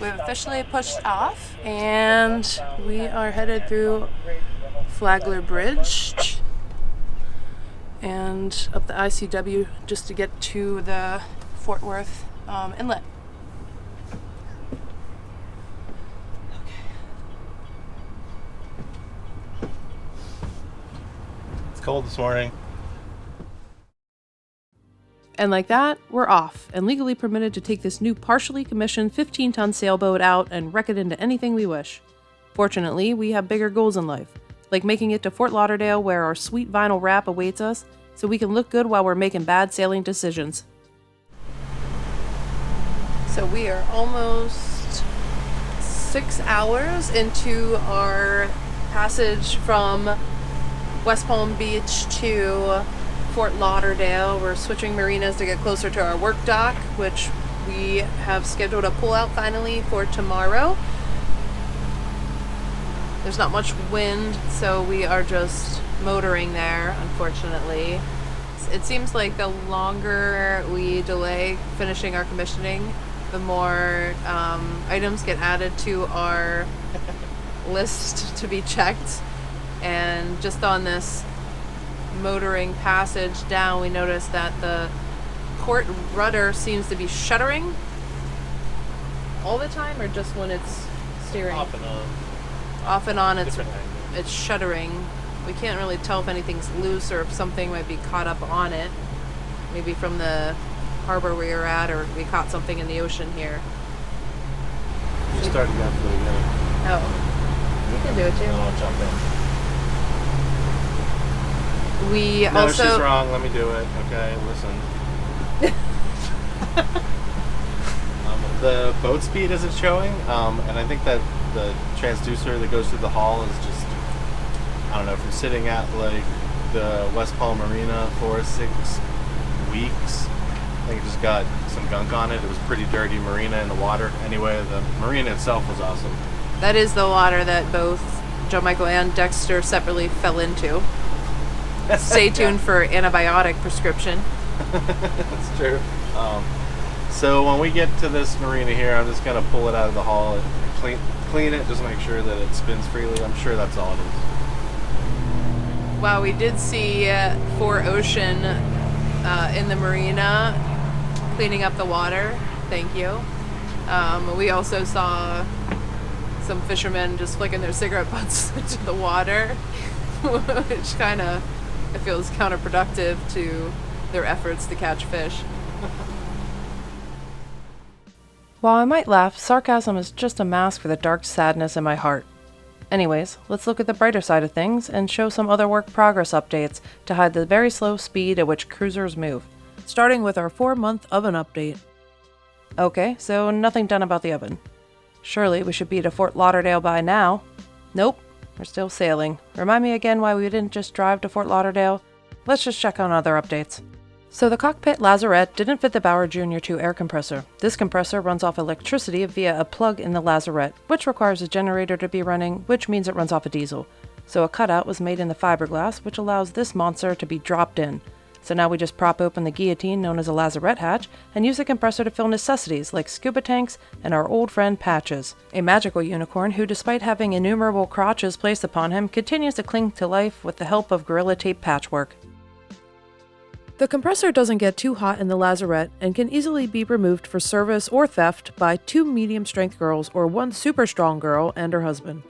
We've officially pushed off, and we are headed through Flagler Bridge and up the ICW just to get to the Fort Worth inlet. It's cold this morning. And like that, we're off and legally permitted to take this new partially commissioned 15-ton sailboat out and wreck it into anything we wish. Fortunately, we have bigger goals in life, like making it to Fort Lauderdale where our sweet vinyl wrap awaits us, so we can look good while we're making bad sailing decisions. So we are almost 6 hours into our passage from West Palm Beach to Fort Lauderdale. We're switching marinas to get closer to our work dock, which we have scheduled a pull out finally for tomorrow. There's not much wind, so we are just motoring there, unfortunately. It seems like the longer we delay finishing our commissioning, the more items get added to our list to be checked. And just on this motoring passage down, we noticed that the port rudder seems to be shuddering all the time, or just when it's steering? Off and on. Off and on, it's shuddering. We can't really tell if anything's loose or if something might be caught up on it. Maybe from the harbor we were at, or we caught something in the ocean here. You started again from the beginning. Oh, you can do it too. I'll jump in. We No, also... she's wrong. Let me do it. Okay, listen. The boat speed isn't showing, and I think that the transducer that goes through the hull is just, I don't know, from sitting at like the West Palm Marina for 6 weeks, I think it just got some gunk on it. It was pretty dirty marina in the water. Anyway, the marina itself was awesome. That is the water that both John Michael and Dexter separately fell into. Stay tuned for antibiotic prescription. That's true. So when we get to this marina here, I'm just going to pull it out of the hull and clean it, just make sure that it spins freely. I'm sure that's all it is. Wow, we did see Fort Ocean in the marina cleaning up the water. Thank you. We also saw some fishermen just flicking their cigarette butts into the water, which kind of, I feel, is counterproductive to their efforts to catch fish. While I might laugh, sarcasm is just a mask for the dark sadness in my heart. Anyways, let's look at the brighter side of things and show some other work progress updates to hide the very slow speed at which cruisers move. Starting with our 4-month oven update. Okay, so nothing done about the oven. Surely we should be to Fort Lauderdale by now. Nope, we're still sailing. Remind me again why we didn't just drive to Fort Lauderdale? Let's just check on other updates. So the cockpit lazarette didn't fit the Bauer Junior 2 air compressor. This compressor runs off electricity via a plug in the lazarette, which requires a generator to be running, which means it runs off a diesel. So a cutout was made in the fiberglass, which allows this monster to be dropped in. So now we just prop open the guillotine known as a lazarette hatch and use the compressor to fill necessities like scuba tanks and our old friend Patches, a magical unicorn who, despite having innumerable crotches placed upon him, continues to cling to life with the help of Gorilla Tape patchwork. The compressor doesn't get too hot in the lazarette and can easily be removed for service or theft by 2 medium-strength girls or 1 super-strong girl and her husband.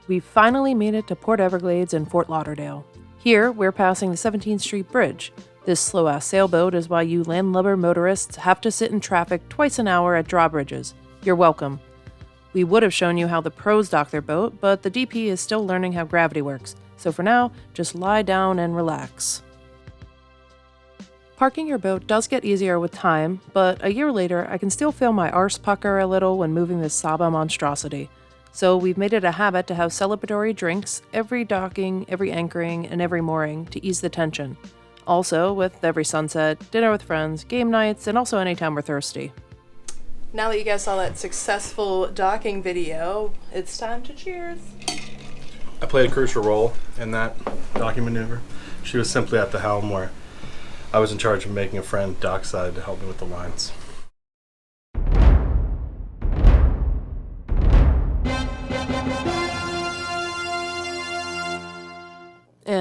We finally made it to Port Everglades in Fort Lauderdale. Here, we're passing the 17th Street Bridge. This slow-ass sailboat is why you landlubber motorists have to sit in traffic twice an hour at drawbridges. You're welcome. We would have shown you how the pros dock their boat, but the DP is still learning how gravity works. So for now, just lie down and relax. Parking your boat does get easier with time, but a year later, I can still feel my arse pucker a little when moving this Saba monstrosity. So we've made it a habit to have celebratory drinks every docking, every anchoring, and every mooring to ease the tension. Also, with every sunset, dinner with friends, game nights, and also anytime we're thirsty. Now that you guys saw that successful docking video, it's time to cheers. I played a crucial role in that docking maneuver. She was simply at the helm where I was in charge of making a friend dockside to help me with the lines.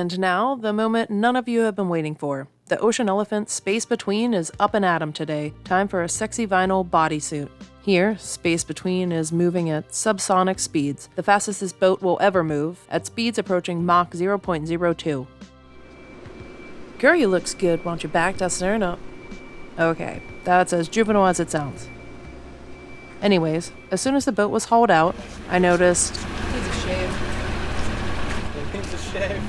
And now, the moment none of you have been waiting for. The ocean elephant Space Between is up and at 'em today. Time for a sexy vinyl bodysuit. Here, Space Between is moving at subsonic speeds, the fastest this boat will ever move, at speeds approaching Mach 0.02. Girl, you looks good. Want your back to stern up? Okay, that's as juvenile as it sounds. Anyways, as soon as the boat was hauled out, I noticed... Needs a shave. It needs a shave.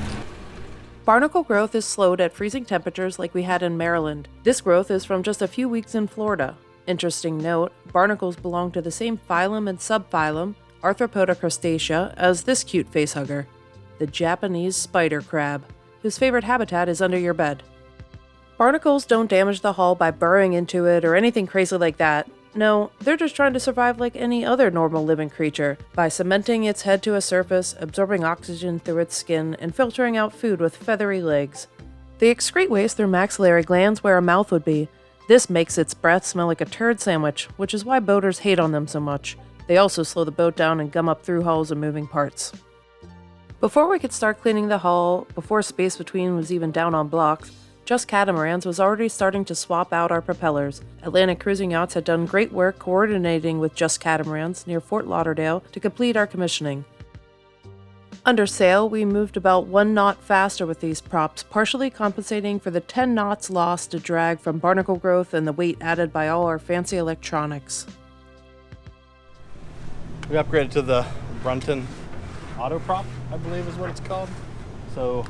Barnacle growth is slowed at freezing temperatures like we had in Maryland. This growth is from just a few weeks in Florida. Interesting note, barnacles belong to the same phylum and subphylum, Arthropoda crustacea, as this cute facehugger, the Japanese spider crab, whose favorite habitat is under your bed. Barnacles don't damage the hull by burrowing into it or anything crazy like that. No, they're just trying to survive like any other normal living creature, by cementing its head to a surface, absorbing oxygen through its skin, and filtering out food with feathery legs. They excrete waste through maxillary glands where a mouth would be. This makes its breath smell like a turd sandwich, which is why boaters hate on them so much. They also slow the boat down and gum up through hulls and moving parts. Before we could start cleaning the hull, before Space Between was even down on blocks, Just Catamarans was already starting to swap out our propellers. Atlantic Cruising Yachts had done great work coordinating with Just Catamarans near Fort Lauderdale to complete our commissioning. Under sail, we moved about 1 knot faster with these props, partially compensating for the 10 knots lost to drag from barnacle growth and the weight added by all our fancy electronics. We upgraded to the Brunton auto prop, I believe is what it's called. So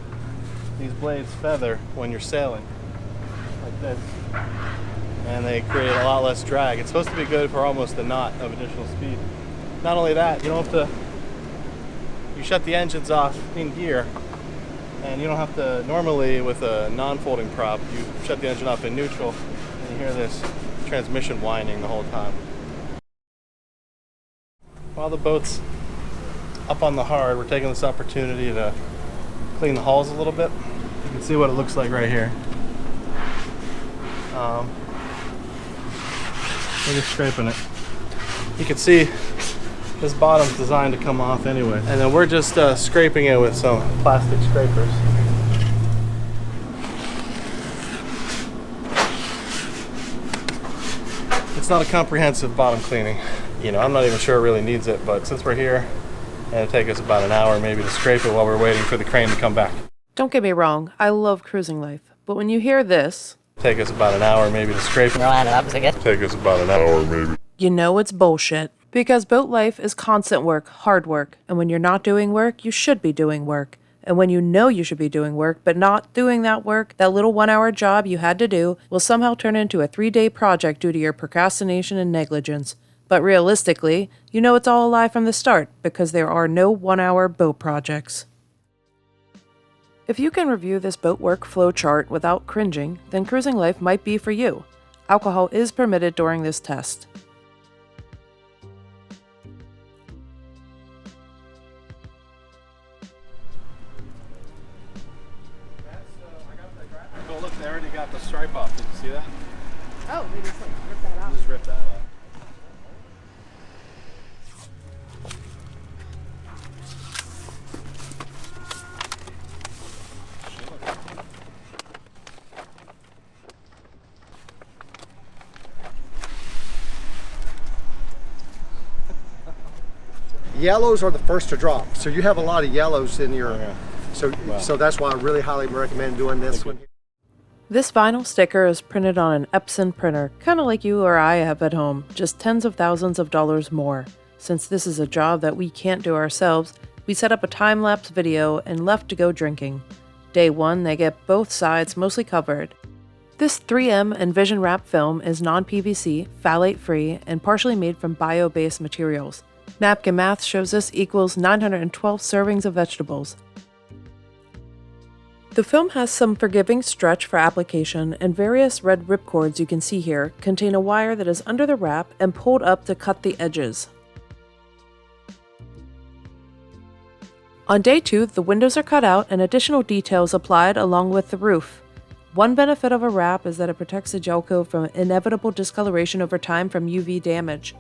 these blades feather when you're sailing, like this, and they create a lot less drag. It's supposed to be good for almost a knot of additional speed. Not only that, you don't have to, you shut the engines off in gear, and you don't have to, normally with a non-folding prop, you shut the engine off in neutral, and you hear this transmission whining the whole time. While the boat's up on the hard, we're taking this opportunity to clean the hulls a little bit. You can see what it looks like right here. We're just scraping it. You can see this bottom's designed to come off anyway. And then we're just scraping it with some plastic scrapers. It's not a comprehensive bottom cleaning. You know, I'm not even sure it really needs it, but since we're here, and it'll take us about an hour maybe to scrape it while we're waiting for the crane to come back. Don't get me wrong, I love cruising life, but when you hear this, Take us about an hour maybe to scrape it. Take us about an hour maybe. you know it's bullshit. Because boat life is constant work, hard work, and when you're not doing work, you should be doing work. And when you know you should be doing work, but not doing that work, that little 1-hour job you had to do will somehow turn into a 3-day project due to your procrastination and negligence. But realistically, you know it's all a lie from the start, because there are no 1-hour boat projects. If you can review this boat work flow chart without cringing, then cruising life might be for you. Alcohol is permitted during this test. Oh look, they already got the stripe off. Did you see that? Oh, they just rip that out. Just rip that off. Yellows are the first to drop, so you have a lot of yellows in your. Okay. So that's why I really highly recommend doing this one. This vinyl sticker is printed on an Epson printer, kind of like you or I have at home, just tens of thousands of dollars more. Since this is a job that we can't do ourselves, we set up a time-lapse video and left to go drinking. Day 1, they get both sides mostly covered. This 3M Envision Wrap film is non-PVC, phthalate-free, and partially made from bio-based materials. Napkin math shows this equals 912 servings of vegetables. The film has some forgiving stretch for application, and various red ripcords you can see here contain a wire that is under the wrap and pulled up to cut the edges. On day 2, the windows are cut out and additional details applied along with the roof. One benefit of a wrap is that it protects the gel coat from inevitable discoloration over time from UV damage.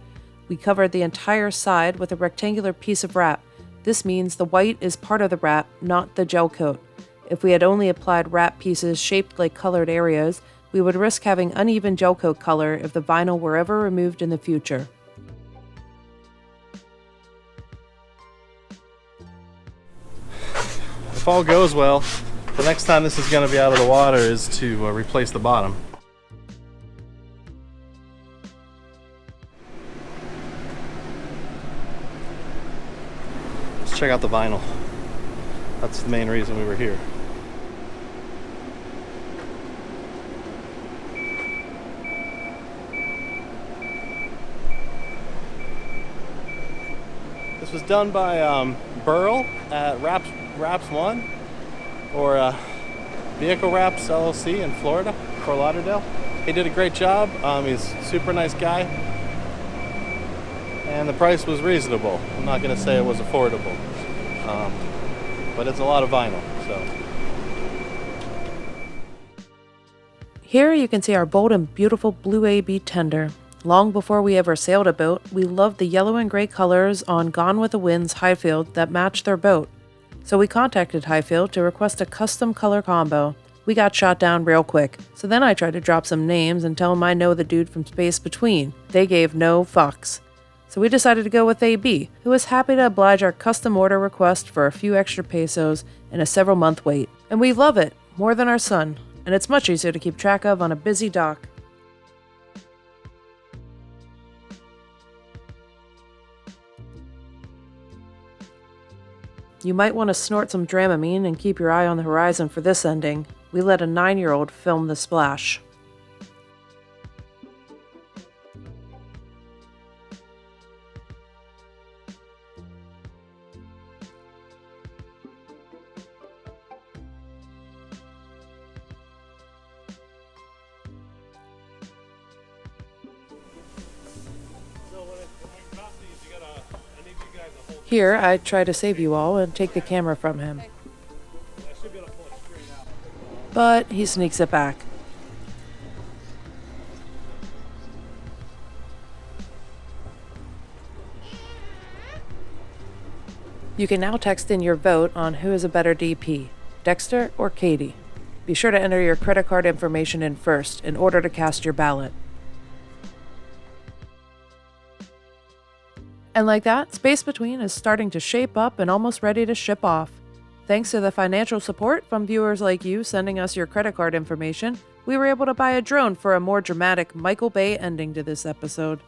We covered the entire side with a rectangular piece of wrap. This means the white is part of the wrap, not the gel coat. If we had only applied wrap pieces shaped like colored areas, we would risk having uneven gel coat color if the vinyl were ever removed in the future. If all goes well, the next time this is going to be out of the water is to replace the bottom. Let's check out the vinyl. That's the main reason we were here. This was done by Burl at Wraps 1, or Vehicle Wraps LLC in Florida, Fort Lauderdale. He did a great job. He's a super nice guy, and the price was reasonable. I'm not going to say it was affordable, but it's a lot of vinyl. So here you can see our bold and beautiful blue AB tender. Long before we ever sailed a boat, we loved the yellow and gray colors on Gone with the Wind's Highfield that matched their boat. So we contacted Highfield to request a custom color combo. We got shot down real quick, so then I tried to drop some names and tell them I know the dude from Space Between. They gave no fucks. So we decided to go with AB, who was happy to oblige our custom order request for a few extra pesos and a several-month wait. And we love it, more than our son, and it's much easier to keep track of on a busy dock. You might want to snort some Dramamine and keep your eye on the horizon for this ending. We let a 9-year-old film the splash. Here, I try to save you all and take the camera from him. But he sneaks it back. You can now text in your vote on who is a better DP, Dexter or Katie. Be sure to enter your credit card information in first in order to cast your ballot. And like that, Space Between is starting to shape up and almost ready to ship off. Thanks to the financial support from viewers like you sending us your credit card information, we were able to buy a drone for a more dramatic Michael Bay ending to this episode.